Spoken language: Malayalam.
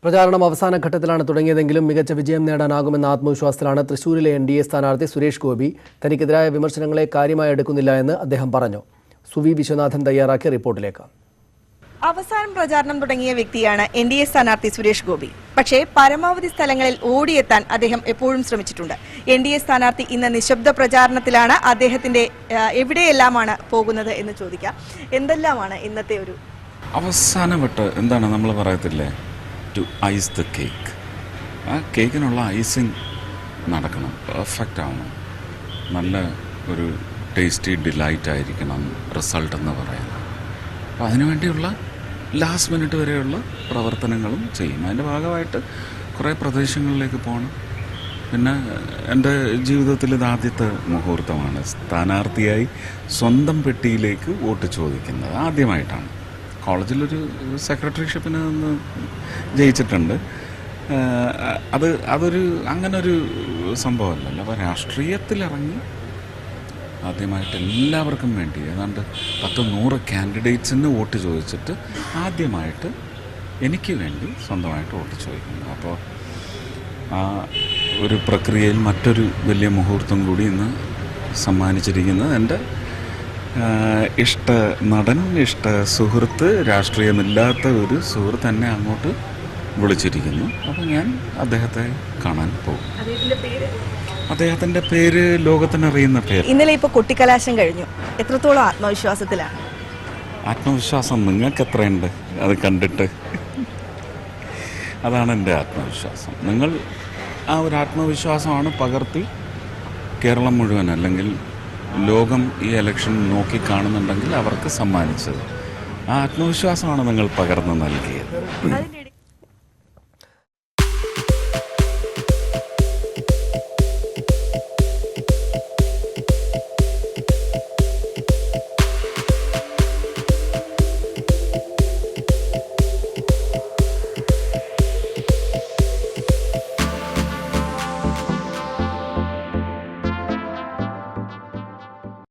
പ്രചാരണം അവസാന ഘട്ടത്തിലാണ് തുടങ്ങിയതെങ്കിലും മികച്ച വിജയം നേടാനാകുമെന്ന ആത്മവിശ്വാസത്തിലാണ് തൃശൂരിലെ NDA സ്ഥാനാർത്ഥി സുരേഷ് ഗോപി. തനിക്കെതിരായ വിമർശനങ്ങളെ കാര്യമായി എടുക്കുന്നില്ല എന്ന് അദ്ദേഹം പറഞ്ഞു. സുവി വിശ്വനാഥൻ തയ്യാറാക്കിയ റിപ്പോർട്ടിലേക്ക്. അവസാനം പ്രചാരണം തുടങ്ങിയ വ്യക്തിയാണ് NDA സ്ഥാനാർത്ഥി സുരേഷ് ഗോപി. പക്ഷേ പരമാവധി സ്ഥലങ്ങളിൽ ഓടിയെത്താൻ അദ്ദേഹം എപ്പോഴും ശ്രമിച്ചിട്ടുണ്ട്. NDA സ്ഥാനാർത്ഥി ഇന്ന് നിശബ്ദ പ്രചാരണത്തിലാണ്. അദ്ദേഹത്തിന്റെ എവിടെയെല്ലാമാണ് പോകുന്നത് എന്ന് ചോദിക്കാം. എന്തെല്ലാമാണ് ഇന്നത്തെ ഒരു അവസാനവട്ട് എന്താണ് നമ്മൾ പറയത്തില്ലേ, ടു ഐസ് ദ കേക്ക്. ആ കേക്കിനുള്ള ഐസിങ് നടക്കണം, പെർഫെക്റ്റ് ആവണം, നല്ല ഒരു ടേസ്റ്റി ഡിലൈറ്റ് ആയിരിക്കണം റിസൾട്ട് എന്ന് പറയുന്നത്. അപ്പോൾ അതിനുവേണ്ടിയുള്ള ലാസ്റ്റ് മിനിറ്റ് വരെയുള്ള പ്രവർത്തനങ്ങളും ചെയ്യും. അതിൻ്റെ ഭാഗമായിട്ട് കുറേ പ്രദേശങ്ങളിലേക്ക് പോകണം. പിന്നെ എൻ്റെ ജീവിതത്തിൽ ഇത് ആദ്യത്തെ മുഹൂർത്തമാണ്. സ്ഥാനാർത്ഥിയായി സ്വന്തം പെട്ടിയിലേക്ക് വോട്ട് ചോദിക്കുന്നത് ആദ്യമായിട്ടാണ്. കോളേജിലൊരു സെക്രട്ടറിഷിപ്പിന് നിന്ന് ജയിച്ചിട്ടുണ്ട്. അതൊരു അങ്ങനൊരു സംഭവമല്ലല്ലോ. അപ്പോൾ രാഷ്ട്രീയത്തിലിറങ്ങി ആദ്യമായിട്ട് എല്ലാവർക്കും വേണ്ടി ഏതാണ്ട് 10-100 കാൻഡിഡേറ്റ്സിന് വോട്ട് ചോദിച്ചിട്ട് ആദ്യമായിട്ട് എനിക്ക് വേണ്ടി സ്വന്തമായിട്ട് വോട്ട് ചോദിക്കുന്നു. അപ്പോൾ ആ ഒരു പ്രക്രിയയിൽ മറ്റൊരു വലിയ മുഹൂർത്തം കൂടി ഇന്ന് സമ്മാനിച്ചിരിക്കുന്നത് എൻ്റെ ഇഷ്ട നടൻ, ഇഷ്ട സുഹൃത്ത്, രാഷ്ട്രീയമില്ലാത്ത ഒരു സുഹൃത്ത് എന്നെ അങ്ങോട്ട് വിളിച്ചിരിക്കുന്നു. അപ്പോൾ ഞാൻ അദ്ദേഹത്തെ കാണാൻ പോകും. അദ്ദേഹത്തിൻ്റെ പേര് ലോകത്തിനറിയുന്ന പേര്. ഇന്നലെ ഇപ്പോൾ കൊട്ടിക്കലാശം കഴിഞ്ഞു. എത്രത്തോളം ആത്മവിശ്വാസത്തിലാണ്? ആത്മവിശ്വാസം നിങ്ങൾക്ക് എത്രയുണ്ട് അത് കണ്ടിട്ട്? അതാണ് എൻ്റെ ആത്മവിശ്വാസം. നിങ്ങൾ ആ ഒരു ആത്മവിശ്വാസമാണ് പകർത്തി കേരളം മുഴുവൻ അല്ലെങ്കിൽ ലോകം ഈ ഇലക്ഷൻ നോക്കി കാണുന്നുണ്ടെങ്കിൽ അവർക്ക് സമ്മാനിച്ചത്. ആ ആത്മവിശ്വാസമാണ് നിങ്ങൾ പകർന്നു നൽകിയത്.